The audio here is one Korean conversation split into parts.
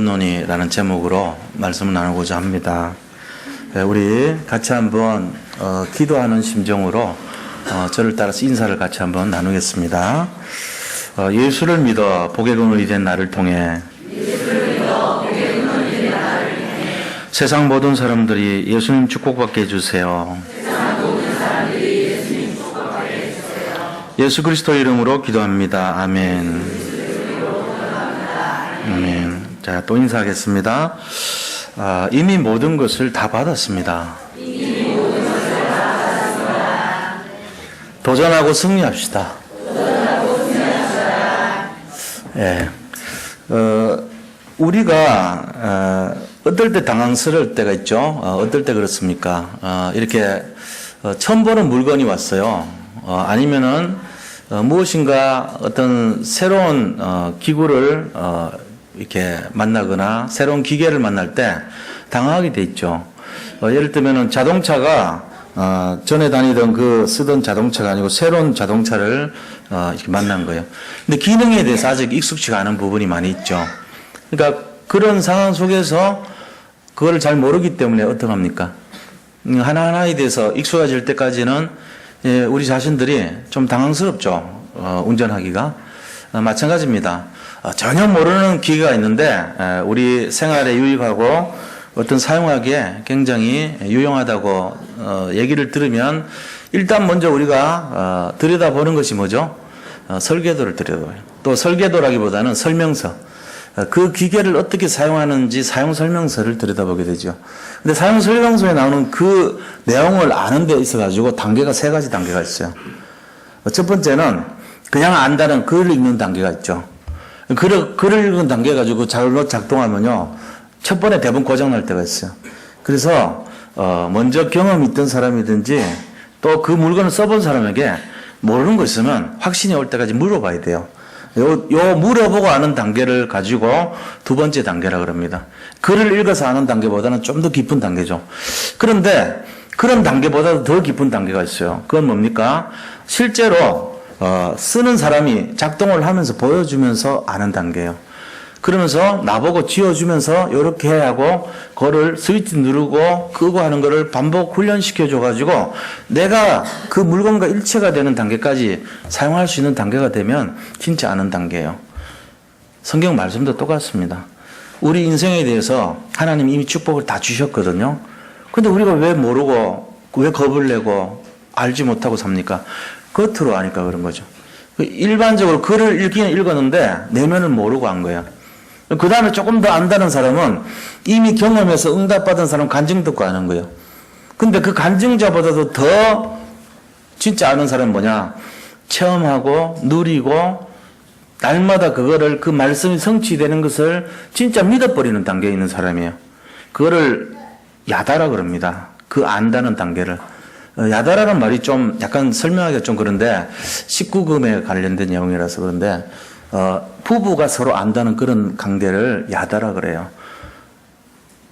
논이라는 제목으로 말씀을 나누고자 합니다. 우리 같이 한번 기도하는 심정으로 저를 따라서 인사를 같이 한번 나누겠습니다. 예수를 믿어 복의 근원이 된 나를 통해 세상 모든 사람들이 예수님 축복받게 해주세요. 예수 그리스도 이름으로 기도합니다. 아멘. 아멘. 자, 또 인사하겠습니다. 이미 모든 것을 다 받았습니다. 도전하고 승리합시다. 예. 우리가 어떨 때 당황스러울 때가 있죠. 어떨 때 그렇습니까? 이렇게 처음 보는 물건이 왔어요. 아니면은 무엇인가 어떤 새로운 기구를 이렇게 만나거나 새로운 기계를 만날 때 당황하게 돼 있죠. 예를 들면은 자동차가 전에 다니던 쓰던 자동차가 아니고 새로운 자동차를 이렇게 만난 거예요. 근데 기능에 대해서 아직 익숙치가 않은 부분이 많이 있죠. 그러니까 그런 상황 속에서 그걸 잘 모르기 때문에 어떡합니까? 하나하나에 대해서 익숙해질 때까지는 우리 자신들이 좀 당황스럽죠. 운전하기가. 마찬가지입니다. 전혀 모르는 기계가 있는데 우리 생활에 유익하고 어떤 사용하기에 굉장히 유용하다고 얘기를 들으면 일단 먼저 우리가 들여다보는 것이 뭐죠? 설계도를 들여다봐요. 또 설계도라기보다는 설명서. 그 기계를 어떻게 사용하는지 사용 설명서를 들여다보게 되죠. 근데 사용 설명서에 나오는 그 내용을 아는 데 있어가지고 단계가 세 가지 단계가 있어요. 첫 번째는 그냥 안다는 글을 읽는 단계가 있죠. 글을 읽은 단계 가지고 잘못 작동하면요, 첫 번에 대부분 고장날 때가 있어요. 그래서 먼저 경험이 있던 사람이든지 또 그 물건을 써본 사람에게 모르는 거 있으면 확신이 올 때까지 물어봐야 돼요. 요 물어보고 아는 단계를 가지고 두 번째 단계라 그럽니다. 글을 읽어서 아는 단계보다는 좀 더 깊은 단계죠. 그런데 그런 단계보다도 더 깊은 단계가 있어요. 그건 뭡니까? 실제로 쓰는 사람이 작동을 하면서 보여주면서 아는 단계예요. 그러면서 나보고 지어주면서 이렇게 해야 하고 그거를 스위치 누르고 끄고 하는 거를 반복 훈련시켜줘가지고 내가 그 물건과 일체가 되는 단계까지 사용할 수 있는 단계가 되면 진짜 아는 단계예요. 성경 말씀도 똑같습니다. 우리 인생에 대해서 하나님이 이미 축복을 다 주셨거든요. 근데 우리가 왜 모르고 왜 겁을 내고 알지 못하고 삽니까? 겉으로 아니까 그런 거죠. 일반적으로 글을 읽기는 읽었는데 내면을 모르고 한 거예요. 그 다음에 조금 더 안다는 사람은 이미 경험해서 응답받은 사람 간증 듣고 아는 거예요. 근데 그 간증자보다도 더 진짜 아는 사람은 뭐냐? 체험하고 누리고 날마다 그거를 그 말씀이 성취되는 것을 진짜 믿어버리는 단계에 있는 사람이에요. 그거를 야다라 그럽니다. 그 안다는 단계를. 야다라는 말이 좀 약간 설명하기가 좀 그런데 19금에 관련된 내용이라서 그런데 부부가 서로 안다는 그런 관계를 야다라 그래요.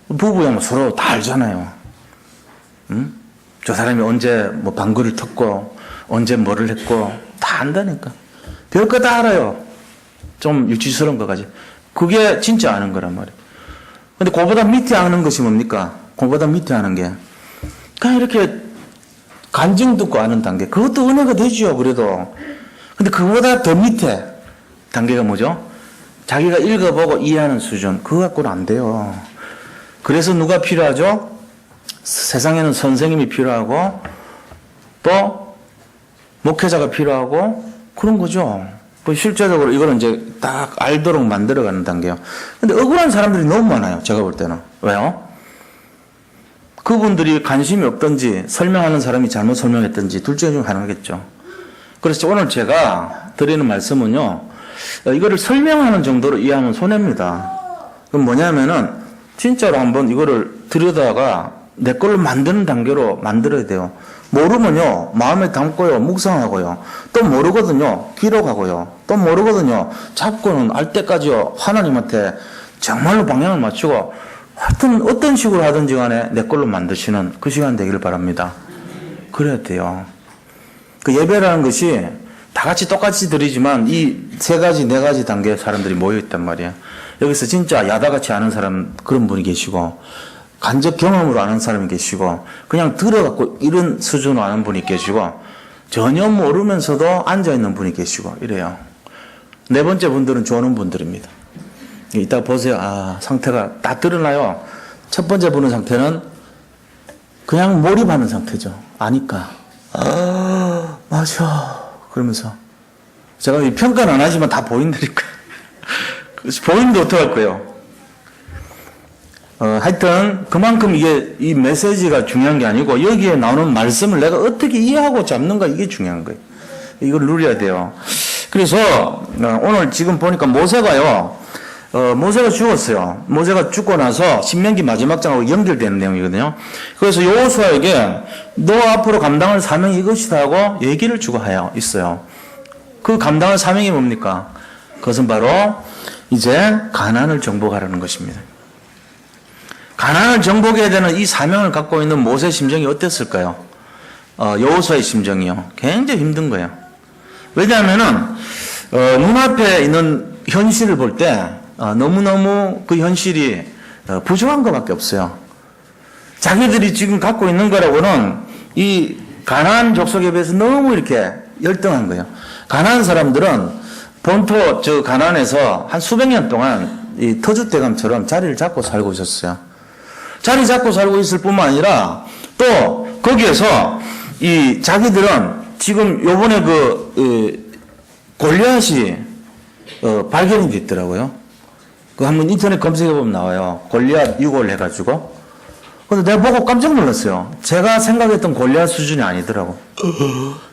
부부야 서로 다 알잖아요. 응? 저 사람이 언제 뭐 방구를 텄고 언제 뭐를 했고 다 안다니까. 별거 다 알아요. 좀 유치스러운 것까지. 그게 진짜 아는 거란 말이에요. 근데 그보다 밑에 아는 것이 뭡니까? 그보다 밑에 아는 게 그냥 이렇게 간증 듣고 아는 단계. 그것도 은혜가 되죠, 그래도. 근데 그보다 더 밑에 단계가 뭐죠? 자기가 읽어보고 이해하는 수준. 그거 갖고는 안 돼요. 그래서 누가 필요하죠? 세상에는 선생님이 필요하고 또 목회자가 필요하고 그런 거죠. 실제적으로 이거는 이제 딱 알도록 만들어가는 단계예요. 근데 억울한 사람들이 너무 많아요, 제가 볼 때는. 왜요? 그분들이 관심이 없든지 설명하는 사람이 잘못 설명했든지 둘 중에 좀 하나겠죠. 그래서 오늘 제가 드리는 말씀은요, 이거를 설명하는 정도로 이해하면 손해입니다. 그럼 뭐냐면은 진짜로 한번 이거를 들여다가 내 걸로 만드는 단계로 만들어야 돼요. 모르면요, 마음에 담고요, 묵상하고요. 또 모르거든요, 기록하고요. 또 모르거든요, 잡고는 알 때까지요, 하나님한테 정말로 방향을 맞추고 하여튼 어떤 식으로 하든지 간에 내 걸로 만드시는 그 시간 되기를 바랍니다. 그래야 돼요. 그 예배라는 것이 다 같이 똑같이 드리지만 이 세 가지, 네 가지 단계의 사람들이 모여 있단 말이에요. 여기서 진짜 야다같이 아는 사람 그런 분이 계시고 간접 경험으로 아는 사람이 계시고 그냥 들어갖고 이런 수준으로 아는 분이 계시고 전혀 모르면서도 앉아있는 분이 계시고 이래요. 네 번째 분들은 좋은 분들입니다. 이따 보세요. 아, 상태가 다 드러나요. 첫 번째 분의 상태는 그냥 몰입하는 상태죠. 아니까. 아, 맞아. 그러면서. 제가 평가는 안 하지만 다 보인다니까. 보이는데 어떡할 거예요? 하여튼, 그만큼 이 메시지가 중요한 게 아니고, 여기에 나오는 말씀을 내가 어떻게 이해하고 잡는가, 이게 중요한 거예요. 이걸 누려야 돼요. 그래서, 오늘 지금 보니까 모세가요, 모세가 죽었어요. 모세가 죽고 나서 신명기 마지막 장하고 연결되는 내용이거든요. 그래서 여호수아에게 너 앞으로 감당할 사명이 이것이다 하고 얘기를 주고 있어요. 그 감당할 사명이 뭡니까? 그것은 바로 이제 가나안을 정복하라는 것입니다. 가나안을 정복해야 되는 이 사명을 갖고 있는 모세의 심정이 어땠을까요? 여호수아의 심정이요. 굉장히 힘든 거예요. 왜냐하면은 눈앞에 있는 현실을 볼 때 너무너무 그 현실이 부정한 것밖에 없어요. 자기들이 지금 갖고 있는 거라고는 이 가나안 족속에 비해서 너무 이렇게 열등한 거예요. 가나안 사람들은 본토 가나안에서 한 수백 년 동안 이 터줏대감처럼 자리를 잡고 살고 있었어요. 자리 잡고 살고 있을 뿐만 아니라 또 거기에서 이 자기들은 지금 요번에 골리앗이 발견이 됐더라고요. 그 한번 인터넷 검색해보면 나와요. 골리앗 6월 해가지고. 근데 내가 보고 깜짝 놀랐어요. 제가 생각했던 골리앗 수준이 아니더라고.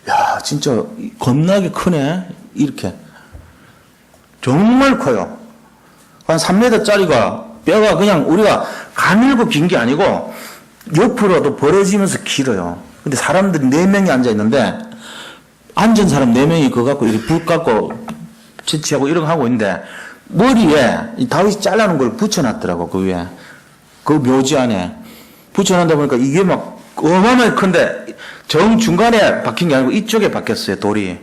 야, 진짜 겁나게 크네. 이렇게. 정말 커요. 한 3m짜리가 뼈가 그냥 우리가 가늘고 긴 게 아니고 옆으로도 벌어지면서 길어요. 근데 사람들이 4명이 앉아있는데 앉은 사람 4명이 그거 갖고 이렇게 불 갖고 채취하고 이런 거 하고 있는데 머리에 이 다윗이 잘라놓은 걸 붙여놨더라고. 그 위에. 그 묘지 안에. 붙여놓다 보니까 이게 막 어마어마하게 큰데 중간에 박힌 게 아니고 이쪽에 박혔어요. 돌이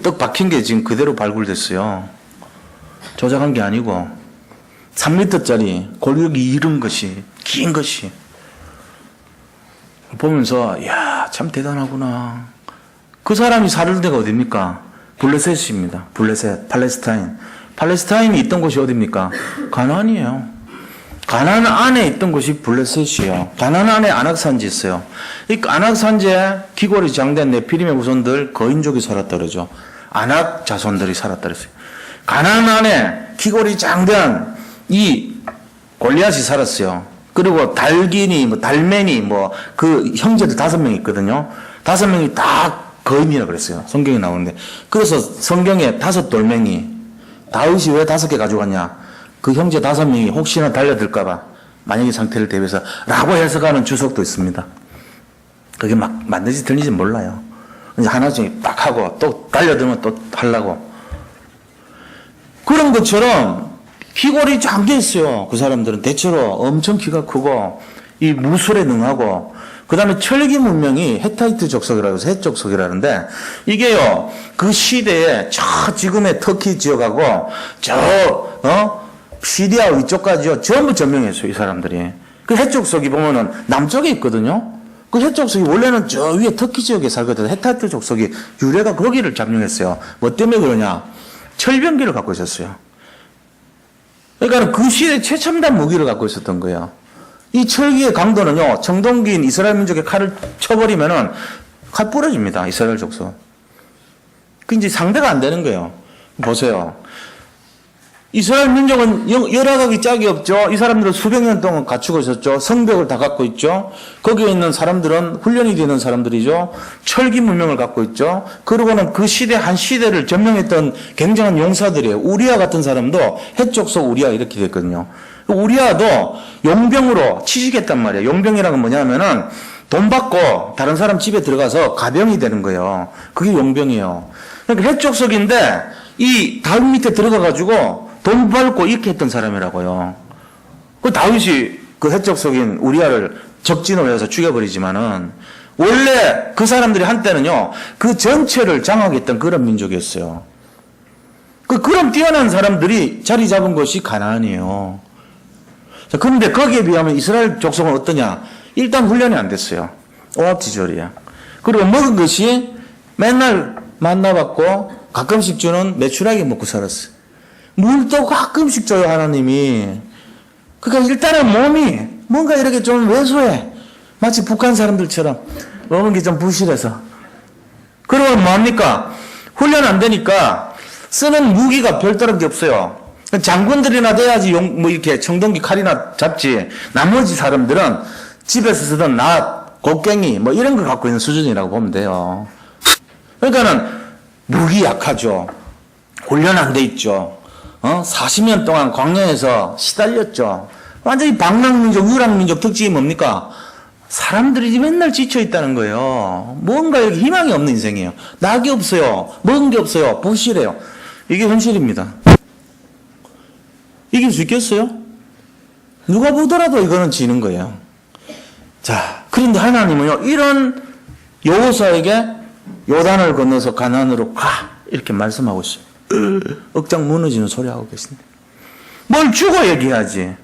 떡 박힌 게 지금 그대로 발굴됐어요. 조작한 게 아니고 3m짜리 골격이 이른 것이 긴 것이 보면서 이야 참 대단하구나. 그 사람이 살을 데가 어딥니까? 블레셋입니다. 블레셋, 팔레스타인이 있던 곳이 어딥니까? 가나안이에요. 가나안 안에 있던 곳이 블레셋이에요. 가나안 안에 안악산지 있어요. 이 안악산지에 기골이 장된 네피림의 후손들 거인족이 살았다 그러죠. 안악 자손들이 살았다 그랬어요. 가나안 안에 기골이 장된 이 골리앗이 살았어요. 그리고 달기니, 달메니, 그 형제들 5명 있거든요. 5명이 다 거인이라 그랬어요. 성경에 나오는데. 그래서 성경에 5돌멩이, 다윗이 왜 5개 가져갔냐? 그 형제 5명이 혹시나 달려들까봐, 만약의 상태를 대비해서, 라고 해석하는 주석도 있습니다. 그게 막 맞는지 틀린지 몰라요. 이제 하나씩 딱 하고, 또 달려들면 또 하려고. 그런 것처럼, 기골이 잠겨 있어요. 그 사람들은 대체로 엄청 키가 크고, 이 무술에 능하고, 그 다음에 철기 문명이 헤타이트 족속이라고 해서 헷 족속이라는데, 이게요, 그 시대에 저 지금의 터키 지역하고, 시리아 위쪽까지요, 전부 점령했어요, 이 사람들이. 그 헷 족속이 보면은 남쪽에 있거든요. 그 헷 족속이 원래는 저 위에 터키 지역에 살거든요. 헤타이트 족속이 유래가 거기를 점령했어요. 뭐 때문에 그러냐? 철병기를 갖고 있었어요. 그러니까 그 시대에 최첨단 무기를 갖고 있었던 거예요. 이 철기의 강도는요, 청동기인 이스라엘 민족의 칼을 쳐버리면은 칼 부러집니다. 이스라엘 족속. 그 이제 상대가 안 되는 거예요. 보세요. 이스라엘 민족은 열악하기 짝이 없죠. 이 사람들은 수백 년 동안 갖추고 있었죠. 성벽을 다 갖고 있죠. 거기에 있는 사람들은 훈련이 되는 사람들이죠. 철기 문명을 갖고 있죠. 그러고는 그 시대 한 시대를 점령했던 굉장한 용사들이에요. 우리아 같은 사람도 헷족속 우리아 이렇게 됐거든요. 우리아도 용병으로 취직했단 말이에요. 용병이라는 건 뭐냐면은 돈 받고 다른 사람 집에 들어가서 가병이 되는 거예요. 그게 용병이에요. 그러니까 헷족속인데 이 다윗 밑에 들어가가지고 돈 벌고 이렇게 했던 사람이라고요. 그 다윗이 그 헷족속인 우리아를 적진으로 해서 죽여버리지만은 원래 그 사람들이 한때는요 그 전체를 장악했던 그런 민족이었어요. 그럼 뛰어난 사람들이 자리 잡은 것이 가나안이에요. 자, 그런데 거기에 비하면 이스라엘 족속은 어떠냐? 일단 훈련이 안 됐어요. 오합지졸이야. 그리고 먹은 것이 맨날 만나받고 가끔씩 주는 메추라기 먹고 살았어요. 물도 가끔씩 줘요, 하나님이. 그러니까 일단은 몸이 뭔가 이렇게 좀 왜소해. 마치 북한 사람들처럼 먹은 게 좀 부실해서. 그러면 뭐합니까? 훈련 안 되니까 쓰는 무기가 별다른 게 없어요. 장군들이나 돼야지 뭐 이렇게 청동기 칼이나 잡지. 나머지 사람들은 집에서 쓰던 낫, 곡괭이 뭐 이런 걸 갖고 있는 수준이라고 보면 돼요. 그러니까는 무기 약하죠. 훈련 안 돼 있죠. 40년 동안 광야에서 시달렸죠. 완전히 방랑민족, 유랑민족 특징이 뭡니까? 사람들이 맨날 지쳐 있다는 거예요. 뭔가 이렇게 희망이 없는 인생이에요. 낙이 없어요. 먹은 게 없어요. 부실해요. 이게 현실입니다. 이길 수 있겠어요? 누가 보더라도 이거는 지는 거예요. 자, 그런데 하나님은요, 이런 여호수아에게 요단을 건너서 가나안으로 가 이렇게 말씀하고 있어요. 억장 무너지는 소리 하고 계신데 뭘 주고 얘기하지.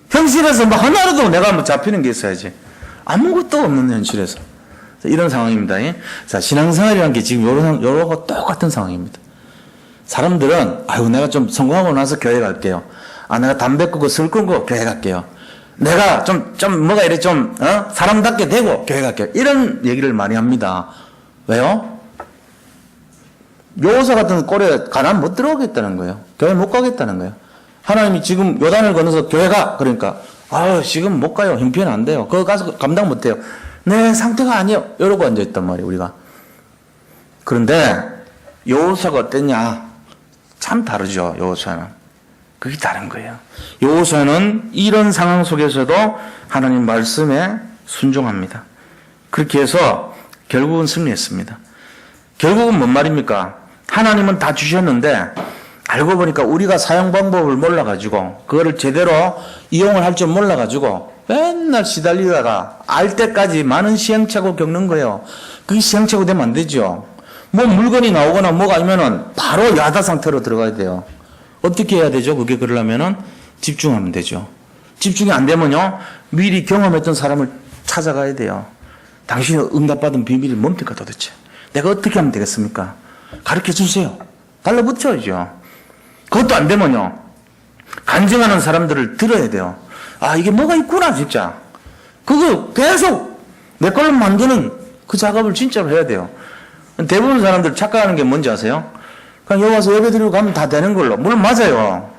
현실에서 뭐 하나라도 내가 뭐 잡히는 게 있어야지. 아무것도 없는 현실에서 이런 상황입니다. 자, 신앙생활이라는 게 지금 요러고 똑같은 상황입니다. 사람들은 아유 내가 좀 성공하고 나서 교회 갈게요. 아 내가 담배 끊고 술 끊고 교회 갈게요. 내가 좀 뭐가 이래 좀 사람답게 되고 교회 갈게요. 이런 얘기를 많이 합니다. 왜요? 여호수아 같은 꼴에 가나안 못 들어오겠다는 거예요. 교회 못 가겠다는 거예요. 하나님이 지금 요단을 건너서 교회 가 그러니까 아유 지금 못 가요. 형편 안 돼요. 그거 가서 감당 못 해요. 내 상태가 아니에요. 이러고 앉아있단 말이에요 우리가. 그런데 여호수아가 어땠냐? 참 다르죠. 여호수아는 그게 다른 거예요. 여호수아는 이런 상황 속에서도 하나님 말씀에 순종합니다. 그렇게 해서 결국은 승리했습니다. 결국은 뭔 말입니까? 하나님은 다 주셨는데 알고 보니까 우리가 사용 방법을 몰라가지고 그거를 제대로 이용을 할 줄 몰라가지고 맨날 시달리다가 알 때까지 많은 시행착오 겪는 거예요. 그게 시행착오 되면 안 되죠. 뭐 물건이 나오거나 뭐가 아니면은 바로 야다 상태로 들어가야 돼요. 어떻게 해야 되죠? 그게 그러려면은 집중하면 되죠. 집중이 안 되면요 미리 경험했던 사람을 찾아가야 돼요. 당신이 응답받은 비밀이 뭡니까 도대체? 내가 어떻게 하면 되겠습니까? 가르쳐 주세요. 달라붙여야죠. 그것도 안 되면요 간증하는 사람들을 들어야 돼요. 아 이게 뭐가 있구나 진짜. 그거 계속 내 걸로 만드는 그 작업을 진짜로 해야 돼요. 대부분 사람들 착각하는 게 뭔지 아세요? 그냥 여기 와서 예배 드리고 가면 다 되는 걸로. 물론 맞아요.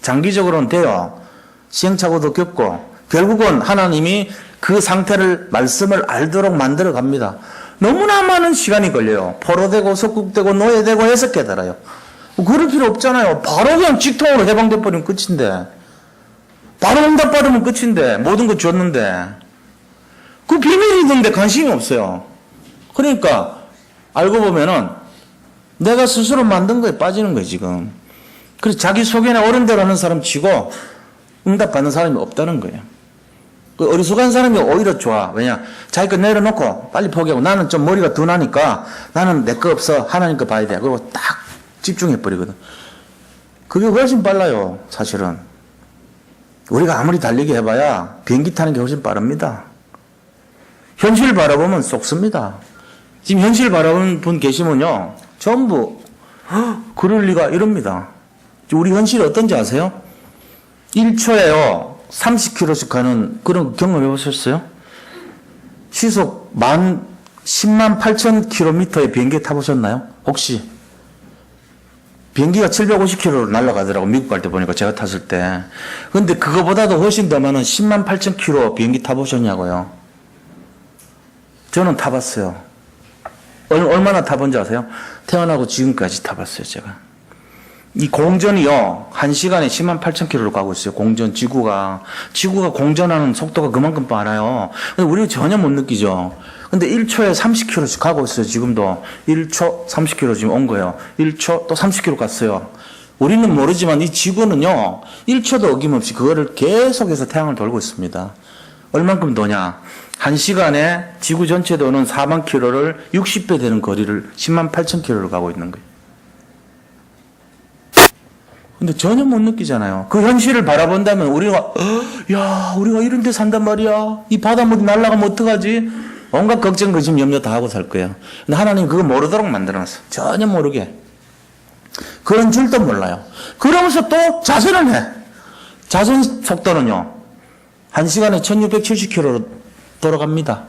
장기적으로는 돼요. 시행착오도 겪고 결국은 하나님이 그 상태를 말씀을 알도록 만들어 갑니다. 너무나 많은 시간이 걸려요. 포로되고 석국되고 노예되고 해서 깨달아요. 그럴 필요 없잖아요. 바로 그냥 직통으로 해방돼 버리면 끝인데, 바로 응답받으면 끝인데, 모든 거 줬는데 그 비밀이 있는데 관심이 없어요. 그러니까 알고 보면은 내가 스스로 만든 거에 빠지는 거예요 지금. 그래서 자기 소견에 옳은 대로 하는 사람 치고 응답받는 사람이 없다는 거예요. 그 어리숙한 사람이 오히려 좋아. 왜냐? 자기 거 내려놓고 빨리 포기하고 나는 좀 머리가 둔하니까 나는 내 거 없어. 하나님 거 봐야 돼. 그리고 딱 집중해버리거든. 그게 훨씬 빨라요. 사실은. 우리가 아무리 달리기 해봐야 비행기 타는 게 훨씬 빠릅니다. 현실 바라보면 쏙습니다. 지금 현실 바라보는 분 계시면요. 전부 그럴 리가 이럽니다. 우리 현실이 어떤지 아세요? 1초에요. 30km씩 가는 그런 경험 해보셨어요? 시속 10만 8천 km의 비행기 타보셨나요? 혹시? 비행기가 750km로 날아가더라고. 미국 갈 때 보니까 제가 탔을 때. 근데 그거보다도 훨씬 더 많은 10만 8천 km 비행기 타보셨냐고요? 저는 타봤어요. 얼마나 타본지 아세요? 태어나고 지금까지 타봤어요, 제가. 이 공전이요, 1시간에 10만 8천 km로 가고 있어요, 공전, 지구가 공전하는 속도가 그만큼 빠르요. 근데 우리는 전혀 못 느끼죠. 근데 1초에 30km씩 가고 있어요, 지금도. 1초 30km 지금 온 거예요. 1초 또 30km 갔어요. 우리는 모르지만 이 지구는요, 1초도 어김없이 그거를 계속해서 태양을 돌고 있습니다. 얼만큼 도냐? 1시간에 지구 전체 도는 4만 킬로를 60배 되는 거리를 10만 8천 킬로를 가고 있는 거예요. 근데 전혀 못 느끼잖아요. 그 현실을 바라본다면 우리가 우리가 이런 데 산단 말이야. 이 바닷물이 날아가면 어떡하지? 온갖 걱정, 근심, 염려 다 하고 살 거예요. 근데 하나님 그거 모르도록 만들어놨어. 전혀 모르게. 그런 줄도 몰라요. 그러면서 또 자선을 해. 자선 속도는요. 1시간에 1670km로 돌아갑니다.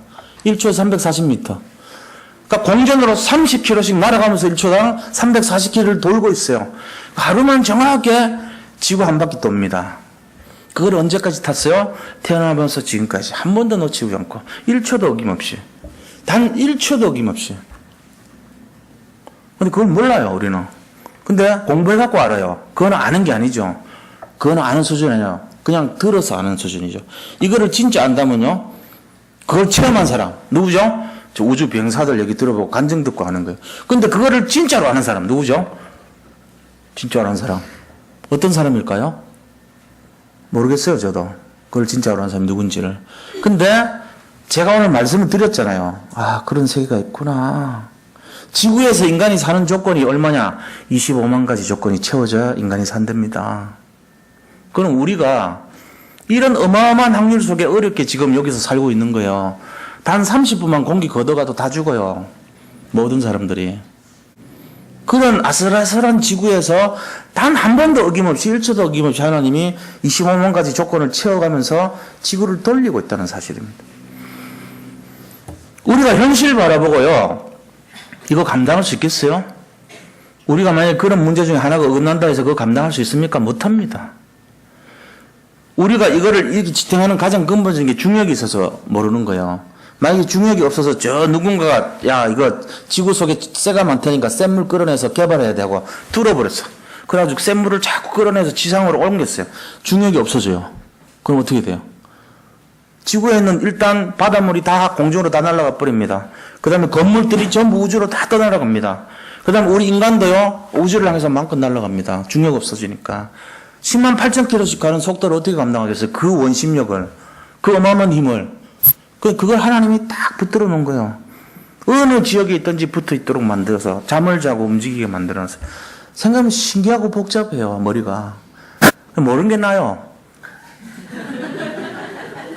1초에 340m. 그러니까 공전으로 30km씩 날아가면서 1초당 340km를 돌고 있어요. 하루만 정확하게 지구 한 바퀴 돕니다. 그걸 언제까지 탔어요? 태어나면서 지금까지 한 번도 놓치지 않고 1초도 어김없이. 단 1초도 어김없이. 근데 그걸 몰라요, 우리는. 근데 공부해갖고 알아요. 그건 아는 게 아니죠. 그건 아는 수준이 아니에요. 그냥 들어서 아는 수준이죠. 이거를 진짜 안다면요, 그걸 체험한 사람 누구죠? 저 우주 비행사들 얘기 들어보고 간증 듣고 하는 거예요. 근데 그거를 진짜로 아는 사람 누구죠? 진짜로 아는 사람 어떤 사람일까요? 모르겠어요, 저도. 그걸 진짜로 아는 사람이 누군지를. 근데 제가 오늘 말씀을 드렸잖아요. 아, 그런 세계가 있구나. 지구에서 인간이 사는 조건이 얼마냐? 25만 가지 조건이 채워져야 인간이 산답니다. 그럼 우리가 이런 어마어마한 확률 속에 어렵게 지금 여기서 살고 있는 거예요. 단 30분만 공기 걷어가도 다 죽어요. 모든 사람들이. 그런 아슬아슬한 지구에서 단 한 번도 어김없이 1초도 어김없이 하나님이 25만 가지 조건을 채워가면서 지구를 돌리고 있다는 사실입니다. 우리가 현실 바라보고요, 이거 감당할 수 있겠어요? 우리가 만약에 그런 문제 중에 하나가 어긋난다 해서 그거 감당할 수 있습니까? 못합니다. 우리가 이거를 이렇게 지탱하는 가장 근본적인 게 중력이 있어서 모르는 거예요. 만약에 중력이 없어서 저 누군가가 야 이거 지구 속에 쇠가 많다니까 센 물 끌어내서 개발해야 되고 뚫어버렸어. 그래가지고 센 물을 자꾸 끌어내서 지상으로 옮겼어요. 중력이 없어져요. 그럼 어떻게 돼요? 지구에 있는 일단 바닷물이 다 공중으로 다 날아가 버립니다. 그 다음에 건물들이 전부 우주로 다 떠날아갑니다. 그 다음에 우리 인간도요, 우주를 향해서 마음껏 날아갑니다. 중력 없어지니까. 10만 8천 킬로씩 가는 속도를 어떻게 감당하겠어요? 그 원심력을, 그 어마어마한 힘을. 그걸 하나님이 딱 붙들어 놓은 거예요. 어느 지역에 있든지 붙어 있도록 만들어서 잠을 자고 움직이게 만들어서. 생각하면 신기하고 복잡해요, 머리가. 모르는 게 나아요.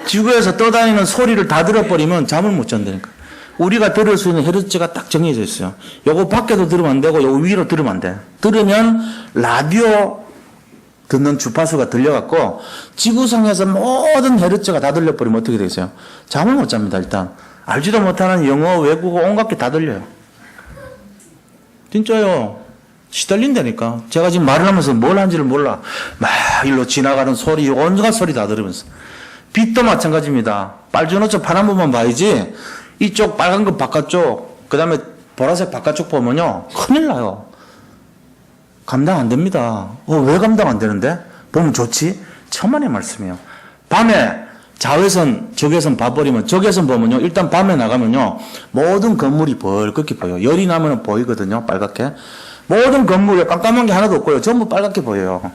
지구에서 떠다니는 소리를 다 들어버리면 잠을 못 잔다니까. 우리가 들을 수 있는 헤르츠가 딱 정해져 있어요. 요거 밖에도 들으면 안 되고 요거 위로 들으면 안 돼. 들으면 라디오 듣는 주파수가 들려갖고 지구상에서 모든 헤르츠가 다 들려버리면 어떻게 되겠어요? 잠을 못 잡니다. 일단 알지도 못하는 영어, 외국어 온갖 게 다 들려요. 진짜요. 시달린다니까. 제가 지금 말을 하면서 뭘 하는지를 몰라. 막 일로 지나가는 소리, 온갖 소리 다 들으면서. 빛도 마찬가지입니다. 빨주노초 파란 부분만 봐야지 이쪽 빨간 거 바깥쪽, 그 다음에 보라색 바깥쪽 보면요 큰일 나요. 감당 안 됩니다. 왜 감당 안 되는데? 보면 좋지? 천만의 말씀이에요. 밤에 자외선, 적외선 봐버리면, 적외선 보면요, 일단 밤에 나가면요, 모든 건물이 벌겋게 보여요. 열이 나면 보이거든요, 빨갛게. 모든 건물에 깜깜한 게 하나도 없고요. 전부 빨갛게 보여요.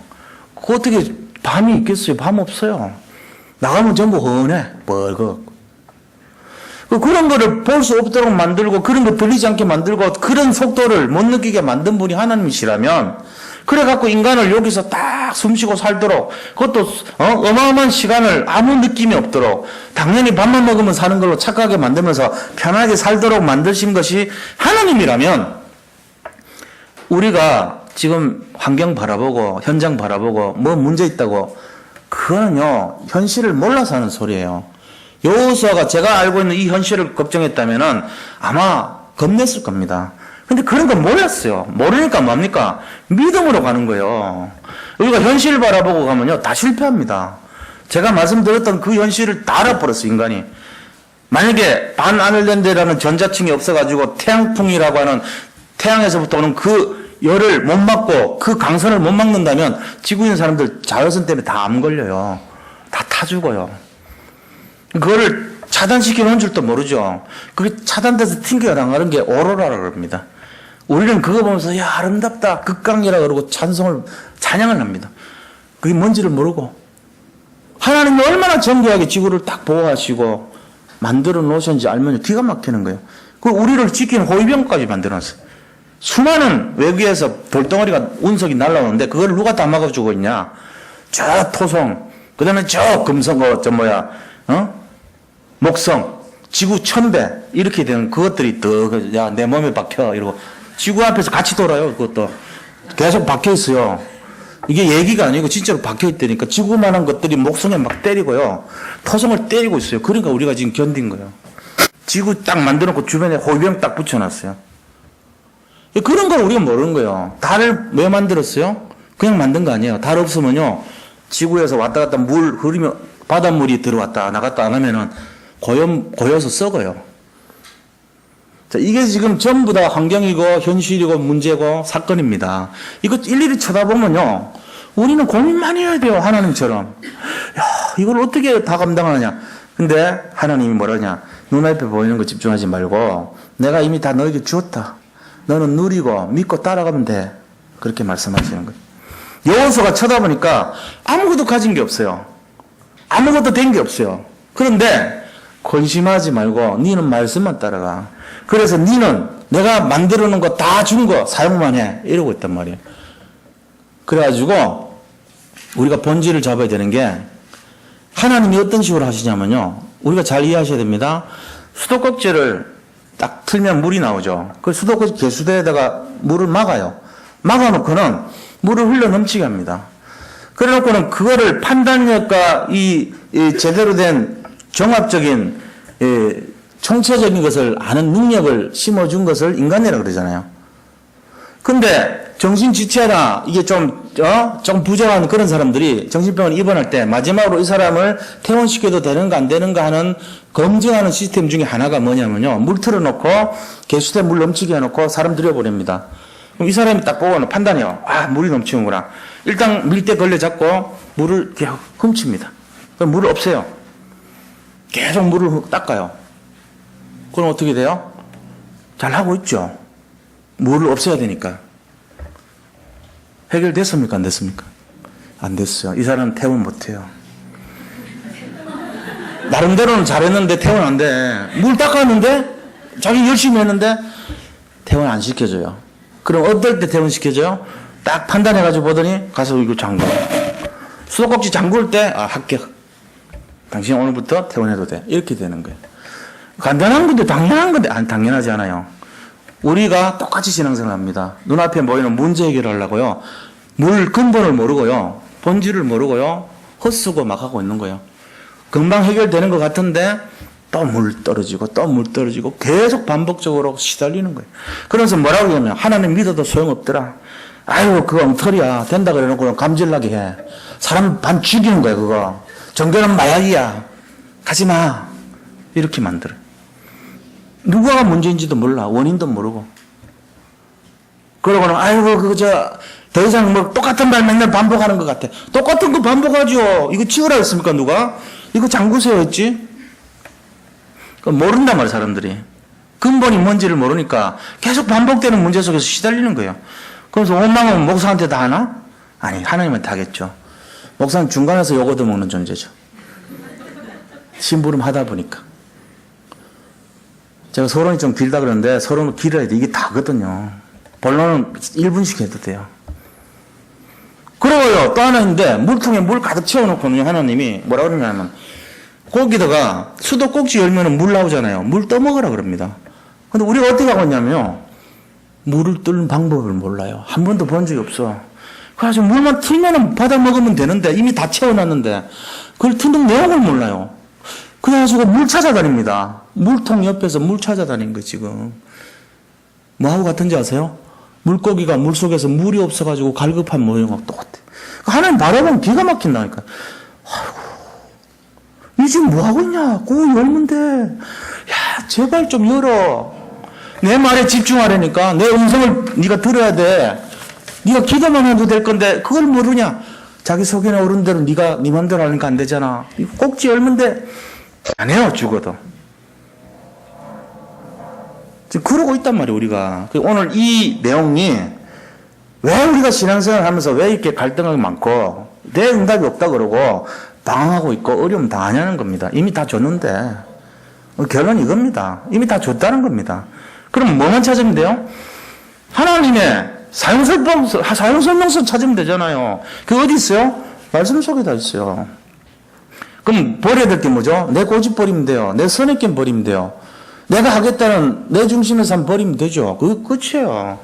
그 어떻게 밤이 있겠어요? 밤 없어요. 나가면 전부 훤해, 벌겋고. 그런 거를 볼 수 없도록 만들고, 그런 거 들리지 않게 만들고, 그런 속도를 못 느끼게 만든 분이 하나님이시라면, 그래갖고 인간을 여기서 딱 숨쉬고 살도록, 그것도, 어마어마한 시간을 아무 느낌이 없도록, 당연히 밥만 먹으면 사는 걸로 착하게 만들면서 편하게 살도록 만드신 것이 하나님이라면, 우리가 지금 환경 바라보고, 현장 바라보고, 뭐 문제 있다고, 그거는요, 현실을 몰라서 하는 소리예요. 여호수아가 제가 알고 있는 이 현실을 걱정했다면은 아마 겁냈을 겁니다. 근데 그런 건 몰랐어요. 모르니까 뭡니까? 믿음으로 가는 거예요. 우리가 현실을 바라보고 가면요, 다 실패합니다. 제가 말씀드렸던 그 현실을 다 알아버렸어요, 인간이. 만약에 반아일랜드라는 전자층이 없어가지고 태양풍이라고 하는 태양에서부터 오는 그 열을 못 막고 그 강선을 못 막는다면 지구에 있는 사람들 자외선 때문에 다 암 걸려요. 다 타 죽어요. 그거를 차단시켜 놓은 줄도 모르죠. 그게 차단돼서 튕겨 나가는 게 오로라라고 합니다. 우리는 그거 보면서 야 아름답다 극강이라 그러고 찬양을 합니다. 그게 뭔지를 모르고 하나님이 얼마나 정교하게 지구를 딱 보호하시고 만들어 놓으셨는지 알면 기가 막히는 거예요. 그 우리를 지키는 호위병까지 만들어놨어요. 수많은 외국에서 돌덩어리가 운석이 날라오는데 그걸 누가 다 막아주고 있냐? 저 토성, 그 다음에 저 금성, 목성, 지구 1000배 이렇게 되는 그것들이 야, 내 몸에 박혀 이러고 지구 앞에서 같이 돌아요. 그것도 계속 박혀 있어요. 이게 얘기가 아니고 진짜로 박혀 있다니까. 지구만한 것들이 목성에 막 때리고요, 토성을 때리고 있어요. 그러니까 우리가 지금 견딘 거예요. 지구 딱 만들어놓고 주변에 호위병 딱 붙여놨어요. 그런 걸 우리가 모르는 거예요. 달을 왜 만들었어요? 그냥 만든 거 아니에요. 달 없으면요, 지구에서 왔다 갔다 물 흐르면 바닷물이 들어왔다 나갔다 안 하면은 고여서 썩어요. 자, 이게 지금 전부 다 환경이고 현실이고 문제고 사건입니다. 이거 일일이 쳐다보면요, 우리는 고민 많이 해야 돼요. 하나님처럼. 야, 이걸 어떻게 다 감당하느냐. 근데 하나님이 뭐라냐. 눈앞에 보이는 거 집중하지 말고 내가 이미 다 너에게 주었다. 너는 누리고 믿고 따라가면 돼. 그렇게 말씀하시는 거예요. 여호수아가 쳐다보니까 아무것도 가진 게 없어요. 아무것도 된 게 없어요. 그런데 근심하지 말고 니는 말씀만 따라가. 그래서 니는 내가 만들어 놓은 거 다 준 거 사용만 해. 이러고 있단 말이에요. 그래가지고 우리가 본질을 잡아야 되는 게, 하나님이 어떤 식으로 하시냐면요, 우리가 잘 이해하셔야 됩니다. 수도꼭지를 딱 틀면 물이 나오죠. 그 수도꼭지 개수대에다가 물을 막아요. 막아놓고는 물을 흘러 넘치게 합니다. 그래 놓고는 그거를 판단력과 이 제대로 된 종합적인 총체적인 것을 아는 능력을 심어준 것을 인간이라 그러잖아요. 근데 정신지체나 이게 좀 부정한 그런 사람들이 정신병원 입원할 때 마지막으로 이 사람을 퇴원시켜도 되는가 안 되는가 하는 검증하는 시스템 중에 하나가 뭐냐면요, 물 틀어놓고 개수대 물 넘치게 해놓고 사람 들여보냅니다. 그럼 이 사람이 딱 보고 판단해요. 아, 물이 넘치는구나. 일단 밀대 걸레 잡고 물을 계속 훔칩니다. 그럼 물을 없애요. 계속 물을 닦아요. 그럼 어떻게 돼요? 잘하고 있죠. 물을 없애야 되니까. 해결됐습니까? 안 됐습니까? 안 됐어요. 이 사람은 퇴원 못해요. 나름대로는 잘했는데 퇴원 안 돼. 물 닦았는데 자기 열심히 했는데 퇴원 안 시켜줘요. 그럼 어떨 때 퇴원 시켜줘요? 딱 판단해가지고 보더니 가서 이거 잠궈. 수도꼭지 잠글 때 합격. 당신 오늘부터 퇴원해도 돼. 이렇게 되는 거예요. 간단한 건데 당연한 건데 당연하지 않아요. 우리가 똑같이 신앙생활 합니다. 눈앞에 보이는 문제 해결을 하려고요, 물 근본을 모르고요, 본질을 모르고요, 헛쓰고 막 하고 있는 거예요. 금방 해결되는 것 같은데 또 물 떨어지고 또 물 떨어지고 계속 반복적으로 시달리는 거예요. 그래서 뭐라고 하냐면, 하나님 믿어도 소용없더라. 아이고 그거 엉터리야. 된다 그래 놓고 감질나게 해. 사람 반 죽이는 거야 그거. 종교는 마약이야. 가지마. 이렇게 만들어요. 누구가 문제인지도 몰라. 원인도 모르고. 그러고는 아이고 더 이상 뭐 똑같은 말 맨날 반복하는 것 같아. 똑같은 거 반복하죠. 이거 치우라 했습니까 누가? 이거 잠그세요 했지? 모른단 말이에요 사람들이. 근본이 뭔지를 모르니까 계속 반복되는 문제 속에서 시달리는 거예요. 그래서 원망은 목사한테 다 하나? 아니, 하나님한테 하겠죠. 목사는 중간에서 욕 얻어먹는 존재죠. 심부름 하다 보니까. 제가 서론이 좀 길다 그러는데 서론을 길어야 돼. 이게 다거든요. 본론은 1분씩 해도 돼요. 그리고요, 또 하나 있는데, 물통에 물 가득 채워놓고는 하나님이 뭐라 그러냐면, 거기다가 수도꼭지 열면은 물 나오잖아요. 물 떠먹으라 그럽니다. 근데 우리가 어떻게 하고 있냐면요, 물을 뚫는 방법을 몰라요. 한 번도 본 적이 없어. 그래서 물만 틀면은 받아 먹으면 되는데, 이미 다 채워놨는데, 그걸 트는 내용을 몰라요. 그래가지고 물 찾아다닙니다. 물통 옆에서 물 찾아다닌 거 지금. 뭐하고 같은지 아세요? 물고기가 물속에서 물이 없어가지고 갈급한 모형하고 똑같아. 하나님 바라보면 기가 막힌다니까. 아이고, 이 지금 뭐하고 있냐? 꼭 열면 돼. 야, 제발 좀 열어. 내 말에 집중하라니까. 내 음성을 네가 들어야 돼. 네가 기도만 해도 될 건데 그걸 모르냐? 자기 속에 오른 대로 네가 네 맘대로 하니까 안 되잖아. 꼭지 열면 돼. 안 해요, 죽어도. 지금 그러고 있단 말이에요, 우리가. 오늘 이 내용이 왜 우리가 신앙생활 하면서 왜 이렇게 갈등이 많고 내 응답이 없다 그러고 방황하고 있고 어려움 당하냐는 겁니다. 이미 다 줬는데. 결론은 이겁니다. 이미 다 줬다는 겁니다. 그럼 뭐만 찾으면 돼요? 하나님의 사용설명서 찾으면 되잖아요. 그게 어디 있어요? 말씀 속에 다 있어요. 그럼 버려야 될 게 뭐죠? 내 고집 버리면 돼요. 내 선입견 버리면 돼요. 내가 하겠다는 내 중심의 삶 버리면 되죠. 그게 끝이에요.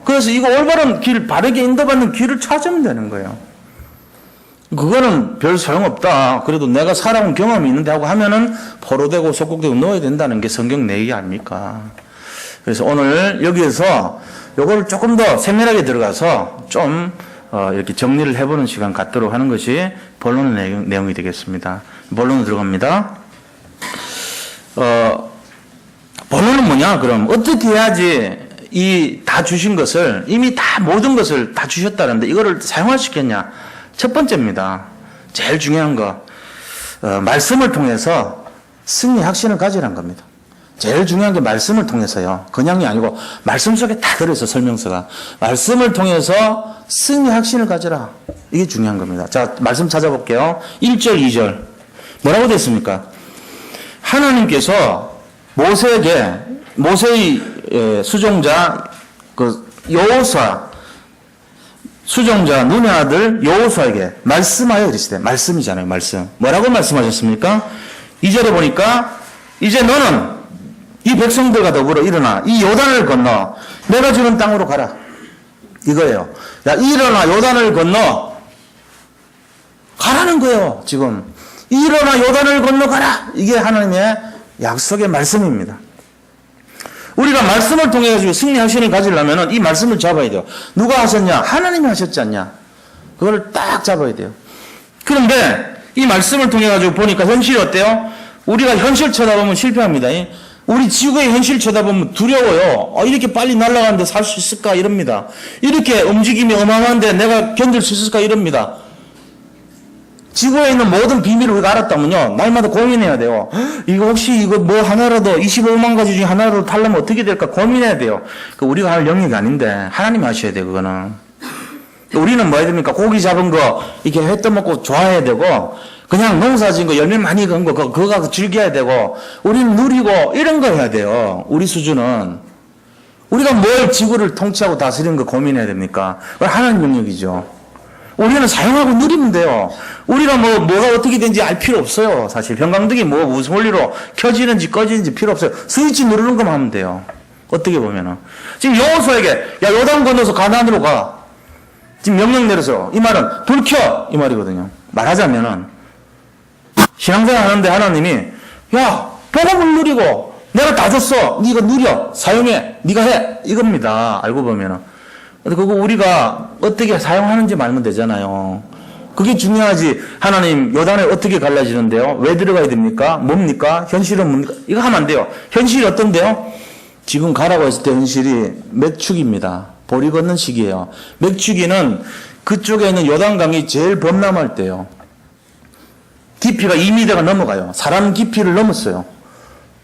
그래서 이거 올바른 길, 바르게 인도받는 길을 찾으면 되는 거예요. 그거는 별 소용없다. 그래도 내가 살아온 경험이 있는데 하고 하면은 포로되고 속국되고 넣어야 된다는 게 성경 내기 아닙니까? 그래서 오늘 여기에서 요거를 조금 더 세밀하게 들어가서 좀 이렇게 정리를 해보는 시간 갖도록 하는 것이 본론의 내용이 되겠습니다. 본론으로 들어갑니다. 본론은 뭐냐? 그럼 어떻게 해야지 이 다 주신 것을 이미 다 모든 것을 다 주셨다는데 이거를 사용할 수 있겠냐? 첫 번째입니다. 제일 중요한 거 말씀을 통해서 승리 확신을 가지라는 겁니다. 제일 중요한 게 말씀을 통해서요. 그냥이 아니고 말씀 속에 다 들어있어 설명서가. 말씀을 통해서 승리 확신을 가져라. 이게 중요한 겁니다. 자, 말씀 찾아볼게요. 1절, 2절. 뭐라고 되어 있습니까? 하나님께서 모세의 수종자 여호수아 수종자 눈의 아들 여호수아에게 말씀하여 이르시되. 말씀이잖아요. 말씀. 뭐라고 말씀하셨습니까? 2절에 보니까 이제 너는 이 백성들과 더불어 일어나 이 요단을 건너 내가 주는 땅으로 가라. 이거예요. 야, 일어나 요단을 건너 가라는 거예요. 지금 일어나 요단을 건너 가라. 이게 하나님의 약속의 말씀입니다. 우리가 말씀을 통해 가지고 승리 확신을 가지려면 이 말씀을 잡아야 돼요. 누가 하셨냐? 하나님이 하셨지 않냐? 그걸 딱 잡아야 돼요. 그런데 이 말씀을 통해 가지고 보니까 현실이 어때요? 우리가 현실 쳐다보면 실패합니다. 우리 지구의 현실 쳐다보면 두려워요. 이렇게 빨리 날아가는데 살 수 있을까? 이럽니다. 이렇게 움직임이 어마어마한데 내가 견딜 수 있을까? 이럽니다. 지구에 있는 모든 비밀을 우리가 알았다면요, 날마다 고민해야 돼요. 이거 혹시 이거 뭐 하나라도 25만 가지 중에 하나라도 탈라면 어떻게 될까 고민해야 돼요. 우리가 할 영역이 아닌데 하나님이 하셔야 돼요. 그거는. 우리는 뭐 해야 됩니까? 고기 잡은 거 이렇게 회 떠먹고 좋아해야 되고, 그냥 농사 지은 거 열매 많이 건 거 그거 가서 즐겨야 되고, 우리는 누리고 이런 거 해야 돼요. 우리 수준은. 우리가 뭘 지구를 통치하고 다스리는 거 고민해야 됩니까? 그건 하나님 영역이죠. 우리는 사용하고 누리면 돼요. 우리가 뭐가 어떻게 되는지 알 필요 없어요. 사실 형광등이 무슨 원리로 켜지는지 꺼지는지 필요 없어요. 스위치 누르는 것만 하면 돼요. 어떻게 보면은 지금 여호수아에게 야 요단 건너서 가나안으로 가. 지금 명령 내려서 이 말은 불 켜 이 말이거든요. 말하자면은 신앙생활 하는데 하나님이 야 복음을 누리고 내가 다 줬어. 네가 누려 사용해 네가 해 이겁니다. 알고 보면은. 그거 우리가 어떻게 사용하는지 말면 되잖아요. 그게 중요하지. 하나님 요단을 어떻게 갈라지는데요? 왜 들어가야 됩니까? 뭡니까? 현실은 뭡니까? 이거 하면 안 돼요. 현실이 어떤데요? 지금 가라고 했을 때 현실이 맥축입니다. 보리 걷는 시기예요. 맥축이는 그쪽에 있는 요단강이 제일 범람할 때요. 깊이가 2m가 넘어가요. 사람 깊이를 넘었어요.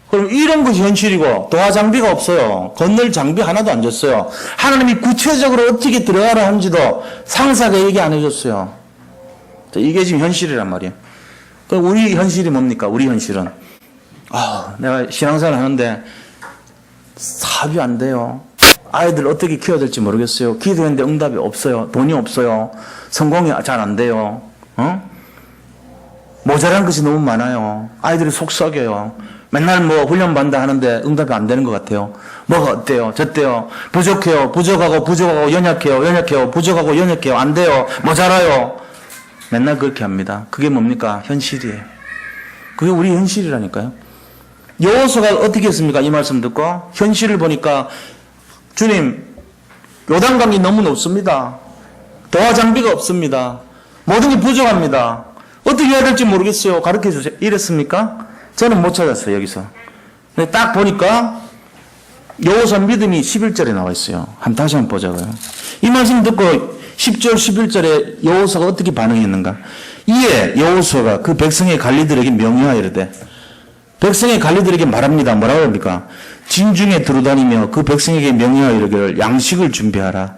그럼 이런 것이 현실이고 도하 장비가 없어요. 건널 장비 하나도 안 줬어요. 하나님이 구체적으로 어떻게 들어가라 하는지도 상세하게 얘기 안 해줬어요. 이게 지금 현실이란 말이에요. 그럼 우리 현실이 뭡니까? 우리 현실은 내가 신앙생활 하는데 사업이 안 돼요. 아이들 어떻게 키워야 될지 모르겠어요. 기도했는데 응답이 없어요. 돈이 없어요. 성공이 잘 안 돼요. 모자란 것이 너무 많아요. 아이들이 속 썩여요. 맨날 훈련받는다 하는데 응답이 안 되는 것 같아요. 뭐가 어때요? 저때요? 부족해요. 부족하고 연약해요. 부족하고 연약해요. 안 돼요. 모자라요. 맨날 그렇게 합니다. 그게 뭡니까? 현실이에요. 그게 우리 현실이라니까요. 여호수아가 어떻게 했습니까? 이 말씀 듣고 현실을 보니까 주님 요단강이 너무 높습니다. 도하 장비가 없습니다. 모든 게 부족합니다. 어떻게 해야 될지 모르겠어요. 가르쳐 주세요. 이랬습니까? 저는 못 찾았어요. 여기서. 근데 딱 보니까 여호수아 믿음이 11절에 나와 있어요. 다시 한번 보자고요. 이 말씀 듣고 10절 11절에 여호수아가 어떻게 반응했는가. 이에 여호수아가 그 백성의 관리들에게 명령하여 이르되, 백성의 관리들에게 말합니다. 뭐라고 합니까? 진중에 두루다니며 그 백성에게 명령하여 이르기를 양식을 준비하라.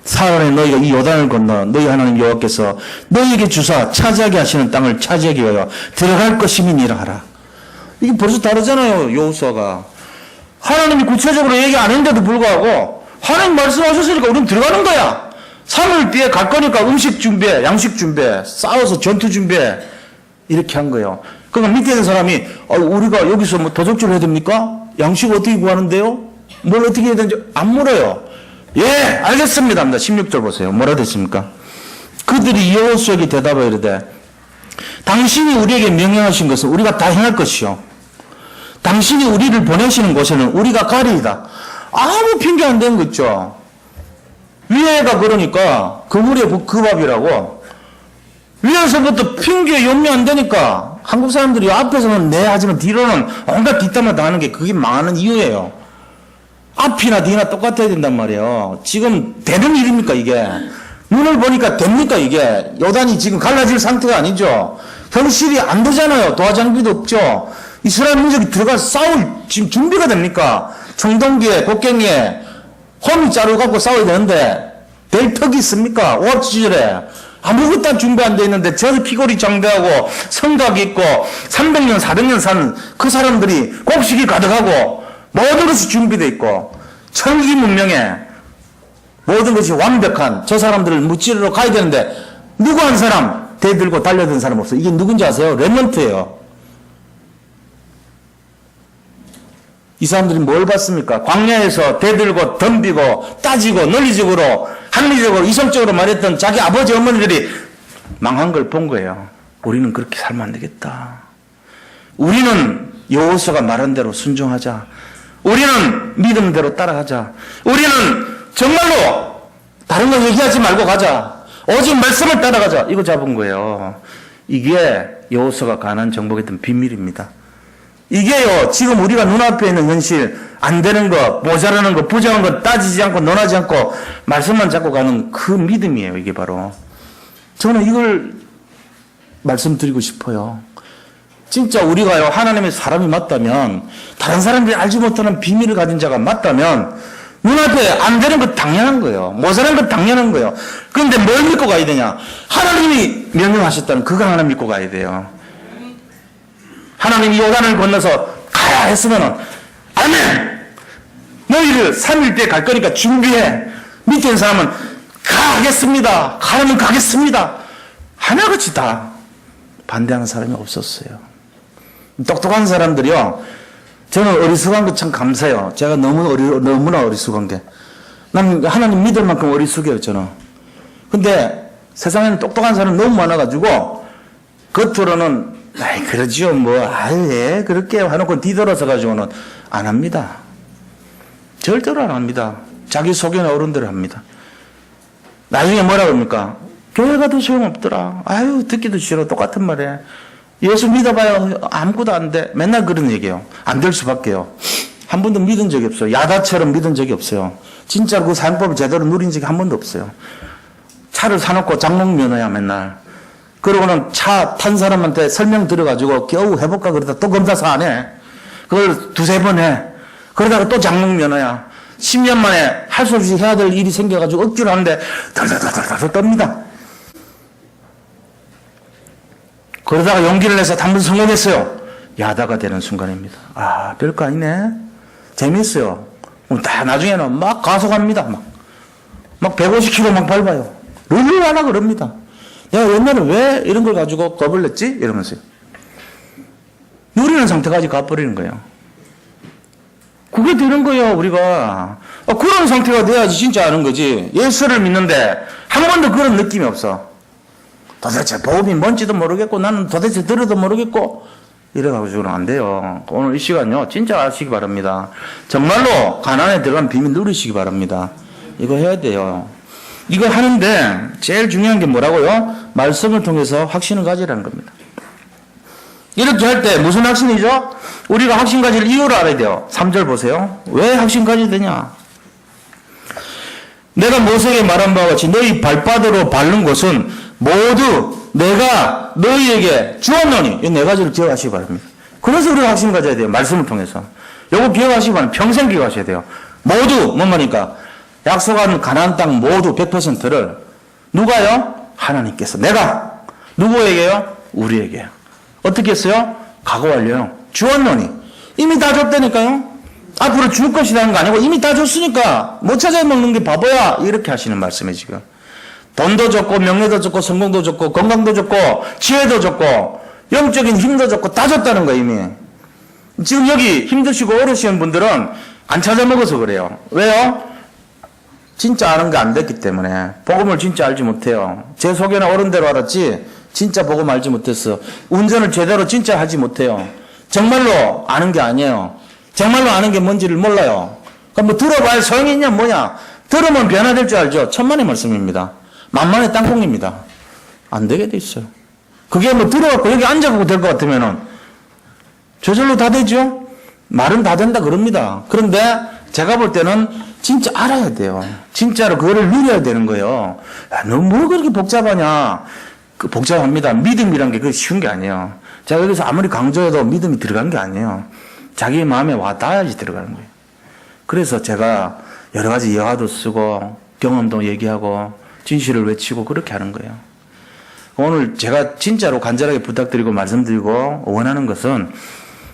사흘에 너희가 이 요단을 건너 너희 하나님 여호와께서 너희에게 주사 차지하게 하시는 땅을 차지하기 위하여 들어갈 것임이니라 하라. 이게 벌써 다르잖아요. 여호수아가 하나님이 구체적으로 얘기 안 했는데도 불구하고 하나님 말씀하셨으니까 우리는 들어가는 거야. 3일 뒤에 갈 거니까 음식 준비해, 양식 준비해, 싸워서 전투 준비해. 이렇게 한 거예요. 그러니까 밑에 있는 사람이 우리가 여기서 뭐 도적질 해야 됩니까? 양식 어떻게 구하는데요? 뭘 어떻게 해야 되는지 안 물어요. 예, 알겠습니다. 16절 보세요. 뭐라 됐습니까? 그들이 여호수아에게 대답하여 이르되 당신이 우리에게 명령하신 것은 우리가 다 행할 것이요. 당신이 우리를 보내시는 곳에는 우리가 가리이다. 아무 핑계 안 되는 거 있죠. 위에가 그러니까 그물에 그 밥이라고. 위에서부터 핑계 염려 안 되니까 한국 사람들이 앞에서는 네 하지만 뒤로는 온갖 뒷담화 당하는 게 그게 망하는 이유예요. 앞이나 뒤나 똑같아야 된단 말이에요. 지금 되는 일입니까 이게? 눈을 보니까 됩니까 이게? 요단이 지금 갈라질 상태가 아니죠. 현실이 안 되잖아요. 도하장비도 없죠. 이스라엘 민족이 들어가 싸울 지금 준비가 됩니까? 청동기에 곡괭이에 호미 자루 갖고 싸워야 되는데 될 턱이 있습니까? 5월 7일에 아무것도 준비 안 돼 있는데 저 피골이 장대하고 성각이 있고 300년 400년 산 그 사람들이 곡식이 가득하고 모든 것이 준비되어 있고 철기 문명에 모든 것이 완벽한 저 사람들을 무찌르러 가야 되는데 누구 한 사람 대들고 달려든 사람 없어요. 이게 누군지 아세요? 렘넌트예요. 이 사람들이 뭘 봤습니까? 광야에서 대들고 덤비고 따지고 논리적으로 합리적으로 이성적으로 말했던 자기 아버지 어머니들이 망한 걸 본 거예요. 우리는 그렇게 살면 안 되겠다. 우리는 여호수아가 말한 대로 순종하자. 우리는 믿음대로 따라가자. 우리는 정말로 다른 거 얘기하지 말고 가자. 오직 말씀을 따라가자. 이거 잡은 거예요. 이게 여호수아가 가나안 정복했던 비밀입니다. 이게요, 지금 우리가 눈앞에 있는 현실, 안 되는 거, 모자라는 거, 부정한 거 따지지 않고, 논하지 않고, 말씀만 잡고 가는 그 믿음이에요, 이게 바로. 저는 이걸 말씀드리고 싶어요. 진짜 우리가요, 하나님의 사람이 맞다면, 다른 사람들이 알지 못하는 비밀을 가진 자가 맞다면, 눈앞에 안 되는 거 당연한 거예요. 모자란 거 당연한 거예요. 그런데 뭘 믿고 가야 되냐? 하나님이 명령하셨다는 그걸 하나 믿고 가야 돼요. 하나님이 요단을 건너서 가야 했으면은, 아멘! 너희를 3일 뒤에 갈 거니까 준비해. 밑에 있는 사람은 가겠습니다. 가면 가겠습니다. 하나같이 다 반대하는 사람이 없었어요. 똑똑한 사람들이요. 저는 어리숙한 거 참 감사해요. 제가 너무나 어리숙한 게. 난 하나님 믿을 만큼 어리숙해요, 저는. 근데 세상에는 똑똑한 사람이 너무 많아가지고, 겉으로는 아이, 그러지요, 예, 그렇게 해놓고 뒤돌아서 가지고는 안 합니다. 절대로 안 합니다. 자기 소견의 어른대로 합니다. 나중에 뭐라 그럽니까? 교회 가도 소용없더라. 아유, 듣기도 싫어. 똑같은 말이야. 예수 믿어봐요. 아무것도 안 돼. 맨날 그런 얘기예요. 안 될 수밖에요. 한 번도 믿은 적이 없어요. 야다처럼 믿은 적이 없어요. 진짜로 그 사용법을 제대로 누린 적이 한 번도 없어요. 차를 사놓고 장롱 면허야, 맨날. 그러고는 차 탄 사람한테 설명 들어가지고 겨우 해볼까 그러다 또 검사서 안 해. 그걸 두세 번 해. 그러다가 또 장롱 면허야. 10년 만에 할 수 없이 해야 될 일이 생겨가지고 억지로 하는데 덜덜덜덜 떱니다. 그러다가 용기를 내서 한 번 성공했어요. 야다가 되는 순간입니다. 아, 별거 아니네. 재밌어요. 다 나중에는 막 가속합니다. 막 150km 막 밟아요. 룰루하라 그럽니다. 야, 옛날에 왜 이런 걸 가지고 겁을 냈지? 이러면서요. 누리는 상태까지 가버리는 거예요. 그게 되는 거예요, 우리가. 그런 상태가 돼야지 진짜 아는 거지. 예수를 믿는데 한 번도 그런 느낌이 없어. 도대체 복음이 뭔지도 모르겠고 나는 도대체 들어도 모르겠고 이래가지고는 안 돼요. 오늘 이 시간요, 진짜 아시기 바랍니다. 정말로 가나안에 들어간 비밀 누리시기 바랍니다. 이거 해야 돼요. 이거 하는데 제일 중요한 게 뭐라고요? 말씀을 통해서 확신을 가지라는 겁니다. 이렇게 할 때 무슨 확신이죠? 우리가 확신 가질 이유를 알아야 돼요. 3절 보세요. 왜 확신 가져야 되냐? 내가 모세에게 말한 바와 같이 너희 발바닥으로 밟는 곳은 모두 내가 너희에게 주었노니. 이 네 가지를 기억하시기 바랍니다. 그래서 우리가 확신 가져야 돼요. 말씀을 통해서. 요거 기억하시기 바랍니다. 평생 기억하셔야 돼요. 모두 뭔 말입니까? 약속한 가나안 땅 모두 100%를 누가요? 하나님께서. 내가 누구에게요? 우리에게요. 어떻게 했어요? 각오 완료요. 주었노니. 이미 다 줬다니까요. 앞으로 줄 것이라는 거 아니고 이미 다 줬으니까 못 찾아 먹는 게 바보야. 이렇게 하시는 말씀이에요, 지금. 돈도 줬고, 명예도 줬고, 성공도 줬고, 건강도 줬고, 지혜도 줬고, 영적인 힘도 줬고, 다 줬다는 거예요, 이미. 지금 여기 힘드시고 어려우신 분들은 안 찾아 먹어서 그래요. 왜요? 진짜 아는 게 안 됐기 때문에. 복음을 진짜 알지 못해요. 제 속에는 어른대로 알았지, 진짜 복음 알지 못했어. 운전을 제대로 진짜 하지 못해요. 정말로 아는 게 아니에요. 정말로 아는 게 뭔지를 몰라요. 그럼 뭐 들어봐야 소용이 있냐, 뭐냐. 들으면 변화될 줄 알죠? 천만의 말씀입니다. 만만의 땅콩입니다. 안 되게 돼 있어요. 그게 뭐 들어갖고 여기 앉아보고 될 것 같으면은 저절로 다 되죠? 말은 다 된다 그럽니다. 그런데 제가 볼 때는 진짜 알아야 돼요. 진짜로 그거를 누려야 되는 거예요. 야, 너 뭐 그렇게 복잡하냐? 복잡합니다. 믿음이란 게 그게 쉬운 게 아니에요. 제가 여기서 아무리 강조해도 믿음이 들어간 게 아니에요. 자기 마음에 와 닿아야지 들어가는 거예요. 그래서 제가 여러 가지 여화도 쓰고 경험도 얘기하고 진실을 외치고 그렇게 하는 거예요. 오늘 제가 진짜로 간절하게 부탁드리고 말씀드리고 원하는 것은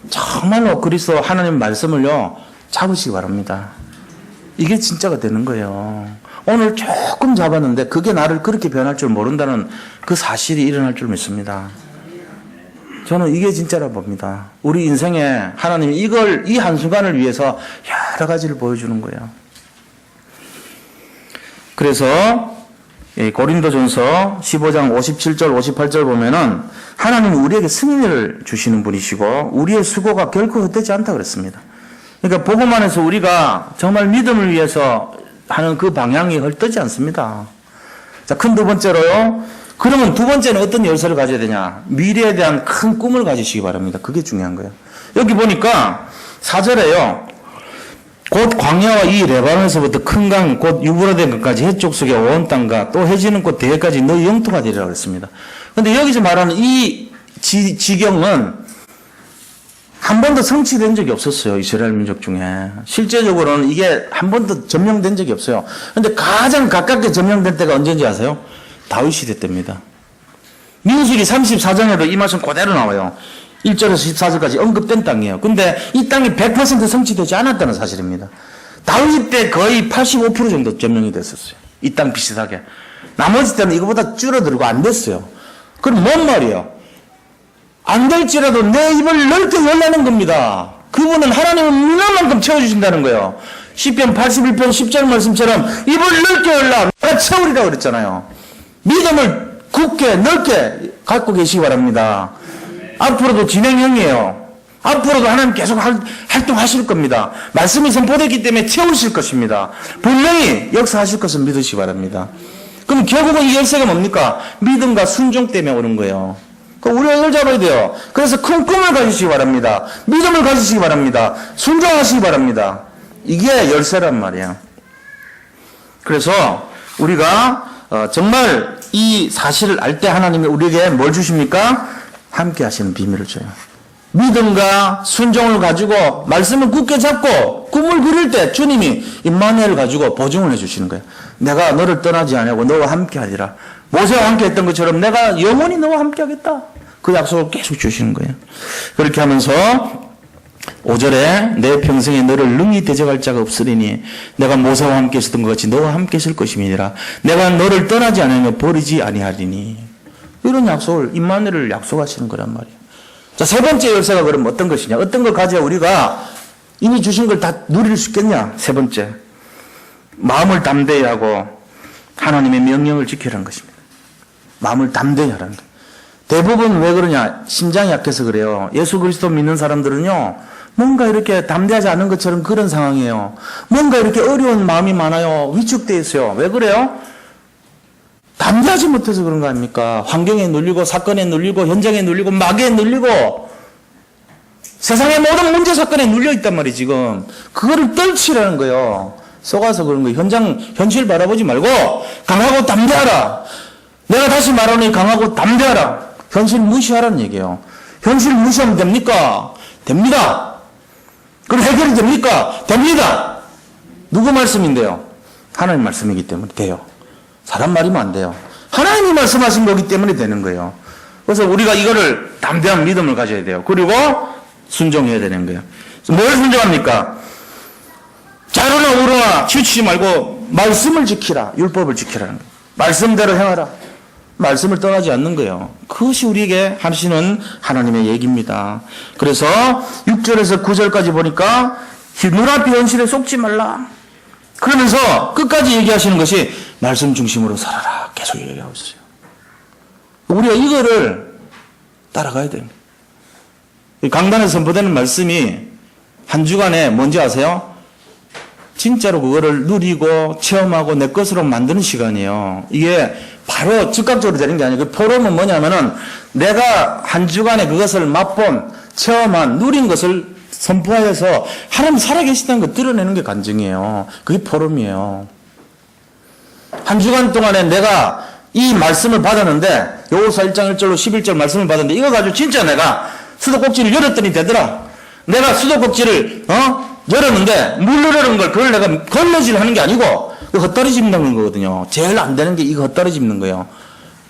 정말로 그리스도 하나님 말씀을요 잡으시기 바랍니다. 이게 진짜가 되는 거예요. 오늘 조금 잡았는데 그게 나를 그렇게 변할 줄 모른다는 그 사실이 일어날 줄 믿습니다. 저는 이게 진짜라 봅니다. 우리 인생에 하나님이 이 한순간을 위해서 여러 가지를 보여주는 거예요. 그래서 고린도전서 15장 57절 58절 보면은 하나님은 우리에게 승리를 주시는 분이시고 우리의 수고가 결코 헛되지 않다 그랬습니다. 그러니까 복음 안에서 우리가 정말 믿음을 위해서 하는 그 방향이 헛되지 않습니다. 자, 큰 두 번째로요. 그러면 두 번째는 어떤 열쇠를 가져야 되냐? 미래에 대한 큰 꿈을 가지시기 바랍니다. 그게 중요한 거예요. 여기 보니까 4절에요. 곧 광야와 이 레바논에서부터 큰 강, 곧 유브라데 강까지 해쪽 속에 온 땅과 또 해지는 곳 대해까지 너희 영토가 되리라 그랬습니다. 그런데 여기서 말하는 이 지경은 한 번도 성취된 적이 없었어요. 이스라엘 민족 중에. 실제적으로는 이게 한 번도 점령된 적이 없어요. 그런데 가장 가깝게 점령된 때가 언제인지 아세요? 다윗 시대 때입니다. 민수기 34장에도 이 말씀 그대로 나와요. 1절에서 14절까지 언급된 땅이에요. 근데 이 땅이 100% 성취되지 않았다는 사실입니다. 다윗 때 거의 85% 정도 점령이 됐었어요. 이 땅 비슷하게. 나머지 때는 이거보다 줄어들고 안 됐어요. 그럼 뭔 말이에요? 안 될지라도 내 입을 넓게 열라는 겁니다. 그분은 하나님은 물는 만큼 채워주신다는 거예요. 시편 81편 10절 말씀처럼 입을 넓게 열라 내가 채우리라 그랬잖아요. 믿음을 굳게 넓게 갖고 계시기 바랍니다. 앞으로도 진행형이에요. 앞으로도 하나님 계속 활동하실 겁니다. 말씀이 선포됐기 때문에 채우실 것입니다. 분명히 역사하실 것을 믿으시기 바랍니다. 그럼 결국은 이 열쇠가 뭡니까? 믿음과 순종 때문에 오는 거예요. 그럼 우리가 이걸 잡아야 돼요. 그래서 큰 꿈을 가지시기 바랍니다. 믿음을 가지시기 바랍니다. 순종하시기 바랍니다. 이게 열쇠란 말이에요. 그래서 우리가 정말 이 사실을 알 때 하나님이 우리에게 뭘 주십니까? 함께 하시는 비밀을 줘요. 믿음과 순종을 가지고 말씀을 굳게 잡고 꿈을 그릴 때 주님이 임마누엘을 가지고 보증을 해주시는 거예요. 내가 너를 떠나지 아니하고 너와 함께 하리라. 모세와 함께 했던 것처럼 내가 영원히 너와 함께 하겠다. 그 약속을 계속 주시는 거예요. 그렇게 하면서 5절에 내 평생에 너를 능히 대적할 자가 없으리니 내가 모세와 함께 있었던 것 같이 너와 함께 있을 것임이니라. 내가 너를 떠나지 아니하며 버리지 아니하리니. 이런 약속을 임마누엘을 약속하시는 거란 말이에요. 자, 세 번째 열쇠가 그럼 어떤 것이냐? 어떤 걸 가져야 우리가 이미 주신 걸 다 누릴 수 있겠냐? 세 번째, 마음을 담대히 하고 하나님의 명령을 지키라는 것입니다. 마음을 담대히 하라는 거예요. 대부분 왜 그러냐? 심장이 약해서 그래요. 예수 그리스도 믿는 사람들은요, 뭔가 이렇게 담대하지 않은 것처럼 그런 상황이에요. 뭔가 이렇게 어려운 마음이 많아요. 위축되어 있어요. 왜 그래요? 담대하지 못해서 그런 거 아닙니까? 환경에 눌리고, 사건에 눌리고, 현장에 눌리고, 마귀에 눌리고, 세상의 모든 문제 사건에 눌려 있단 말이에요, 지금. 그거를 떨치라는 거예요. 속아서 그런 거예요. 현실 바라보지 말고, 강하고 담대하라. 내가 다시 말하니 강하고 담대하라. 현실 무시하라는 얘기예요. 현실 무시하면 됩니까? 됩니다. 그럼 해결이 됩니까? 됩니다. 누구 말씀인데요? 하나님 말씀이기 때문에 돼요. 사람 말이면 안 돼요. 하나님이 말씀하신 거기 때문에 되는 거예요. 그래서 우리가 이거를 담대한 믿음을 가져야 돼요. 그리고 순종해야 되는 거예요. 뭘 순종합니까? 자로나 우로나 치우치지 말고 말씀을 지키라. 율법을 지키라는 거예요. 말씀대로 행하라. 말씀을 떠나지 않는 거예요. 그것이 우리에게 하시는 하나님의 얘기입니다. 그래서 6절에서 9절까지 보니까 눈앞의 현실에 속지 말라. 그러면서 끝까지 얘기하시는 것이 말씀 중심으로 살아라. 계속 얘기하고 있어요. 우리가 이거를 따라가야 됩니다. 강단에서 선포되는 말씀이 한 주간에 뭔지 아세요? 진짜로 그거를 누리고 체험하고 내 것으로 만드는 시간이에요. 이게 바로 즉각적으로 되는 게 아니고 그 포럼은 뭐냐면은 내가 한 주간에 그것을 맛본, 체험한, 누린 것을 선포하여서 하나님 살아계시다는 걸 드러내는 게 간증이에요. 그게 포럼이에요. 한 주간 동안에 내가 이 말씀을 받았는데 여호수아 1장 1절로 11절 말씀을 받았는데 이거 가지고 진짜 내가 수도꼭지를 열었더니 되더라. 내가 수도꼭지를 열었는데 물 흐르는 걸 그걸 내가 걸러질 하는 게 아니고 헛다리 짚는 거거든요. 제일 안 되는 게 이거 헛다리 짚는 거예요.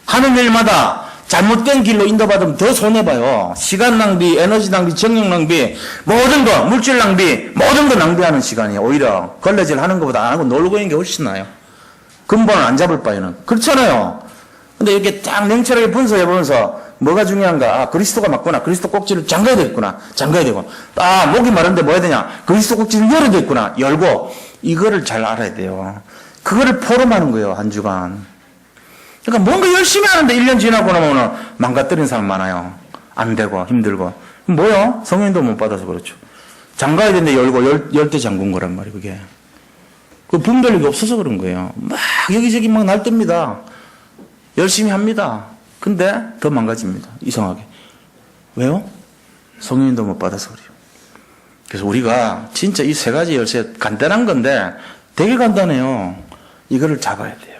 하는 일마다 잘못된 길로 인도받으면 더 손해봐요. 시간 낭비, 에너지 낭비, 정력 낭비, 모든 거, 물질 낭비, 모든 거 낭비하는 시간이에요. 오히려 걸레질 하는 것보다 안 하고 놀고 있는 게 훨씬 나아요. 근본을 안 잡을 바에는. 그렇잖아요. 근데 이렇게 딱 냉철하게 분석해보면서 뭐가 중요한가? 아, 그리스도가 맞구나. 그리스도 꼭지를 잠가야 되겠구나. 잠가야 되고. 아, 목이 마른데 뭐 해야 되냐? 그리스도 꼭지를 열어야 되겠구나. 열고. 이거를 잘 알아야 돼요. 그거를 포럼하는 거예요. 한 주간. 그러니까 뭔가 열심히 하는데 1년 지나고 나면 망가뜨린 사람 많아요. 안 되고 힘들고. 뭐요? 성인도 못 받아서 그렇죠. 잠가야 되는데 열고 열 때 잠근 거란 말이에요. 그게. 그 분별력이 없어서 그런 거예요. 막 여기저기 막 날뜹니다. 열심히 합니다. 근데 더 망가집니다. 이상하게. 왜요? 성인도 못 받아서 그래요. 그래서 우리가 진짜 이 세 가지 열쇠 간단한 건데 되게 간단해요. 이거를 잡아야 돼요.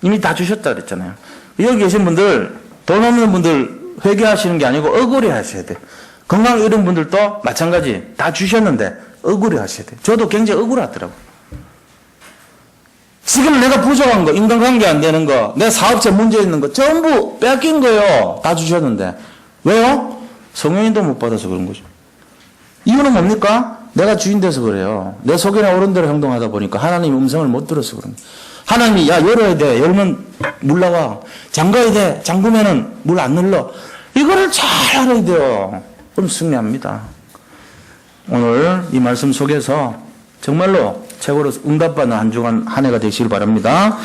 이미 다 주셨다 그랬잖아요. 여기 계신 분들, 돈 없는 분들 회개하시는 게 아니고 억울해 하셔야 돼요. 건강 잃은 분들도 마찬가지 다 주셨는데 억울해 하셔야 돼요. 저도 굉장히 억울하더라고요. 지금 내가 부족한 거, 인간관계 안 되는 거, 내 사업체 문제 있는 거 전부 뺏긴 거예요. 다 주셨는데. 왜요? 성령인도 못 받아서 그런 거죠. 이유는 뭡니까? 내가 주인 돼서 그래요. 내 속이나 옳은 대로 행동하다 보니까 하나님 음성을 못 들어서 그런 거예요. 하나님이 야 열어야 돼. 열면 물 나와. 잠가야 돼. 잠그면은 물 안 눌러. 이거를 잘 알아야 돼요. 그럼 승리합니다. 오늘 이 말씀 속에서 정말로 최고로 응답받는 한 주간 한 해가 되시길 바랍니다.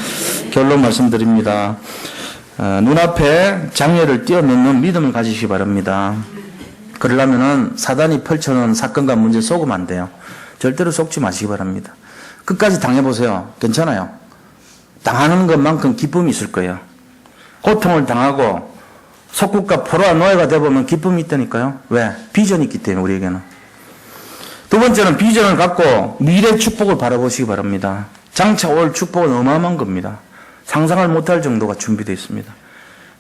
결론 말씀드립니다. 눈앞에 장애를 뛰어넘는 믿음을 가지시기 바랍니다. 그러려면은 사단이 펼쳐놓은 사건과 문제에 속으면 안 돼요. 절대로 속지 마시기 바랍니다. 끝까지 당해보세요. 괜찮아요. 당하는 것만큼 기쁨이 있을 거예요. 고통을 당하고 속국과 포로와 노예가 되어보면 기쁨이 있다니까요. 왜? 비전이 있기 때문에 우리에게는. 두 번째는 비전을 갖고 미래 축복을 바라보시기 바랍니다. 장차 올 축복은 어마어마한 겁니다. 상상을 못할 정도가 준비되어 있습니다.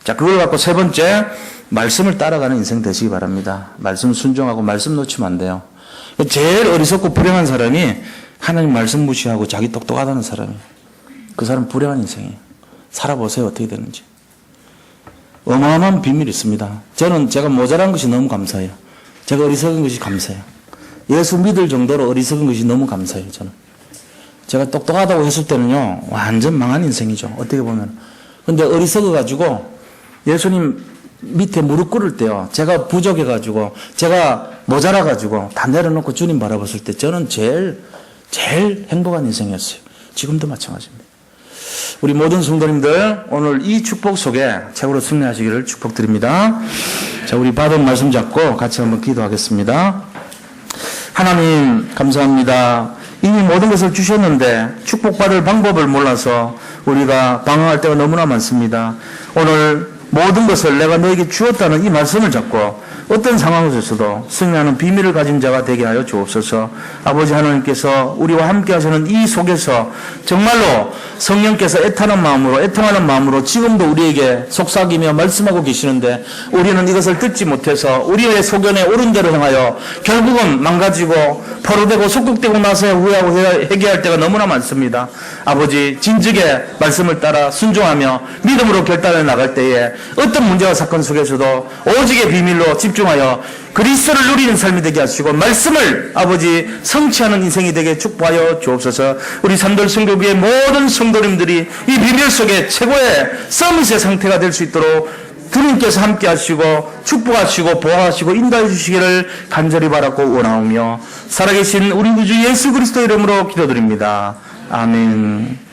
자, 그걸 갖고 세 번째, 말씀을 따라가는 인생 되시기 바랍니다. 말씀 순종하고 말씀 놓치면 안 돼요. 제일 어리석고 불행한 사람이 하나님 말씀 무시하고 자기 똑똑하다는 사람이에요. 그 사람 불행한 인생이에요. 살아보세요. 어떻게 되는지. 어마어마한 비밀이 있습니다. 저는 제가 모자란 것이 너무 감사해요. 제가 어리석은 것이 감사해요. 예수 믿을 정도로 어리석은 것이 너무 감사해요. 저는. 제가 똑똑하다고 했을 때는요. 완전 망한 인생이죠. 어떻게 보면. 근데 어리석어가지고 예수님 밑에 무릎 꿇을 때요. 제가 부족해가지고 제가 모자라가지고 다 내려놓고 주님 바라봤을 때 저는 제일 행복한 인생이었어요. 지금도 마찬가지입니다. 우리 모든 성도님들 오늘 이 축복 속에 최고로 승리하시기를 축복드립니다. 자, 우리 받은 말씀 잡고 같이 한번 기도하겠습니다. 하나님 감사합니다. 이미 모든 것을 주셨는데 축복받을 방법을 몰라서 우리가 방황할 때가 너무나 많습니다. 오늘 모든 것을 내가 너에게 주었다는 이 말씀을 잡고 어떤 상황에서도 승리하는 비밀을 가진 자가 되게 하여 주옵소서. 아버지 하나님께서 우리와 함께 하시는 이 속에서 정말로 성령께서 애타는 마음으로 애통하는 마음으로 지금도 우리에게 속삭이며 말씀하고 계시는데 우리는 이것을 듣지 못해서 우리의 소견에 옳은 대로 행하여 결국은 망가지고 포로되고 속국되고 나서야 후회하고 회개할 때가 너무나 많습니다. 아버지 진즉에 말씀을 따라 순종하며 믿음으로 결단해 나갈 때에 어떤 문제와 사건 속에서도 오직의 비밀로 집중하여 그리스도를 누리는 삶이 되게 하시고 말씀을 아버지 성취하는 인생이 되게 축복하여 주옵소서. 우리 산돌 성교구의 모든 성도님들이 이 비밀 속에 최고의 서밋의 상태가 될 수 있도록 주님께서 함께 하시고 축복하시고 보호하시고 인도해 주시기를 간절히 바라고 원하오며 살아계신 우리 구주 예수 그리스도 이름으로 기도드립니다. 아멘.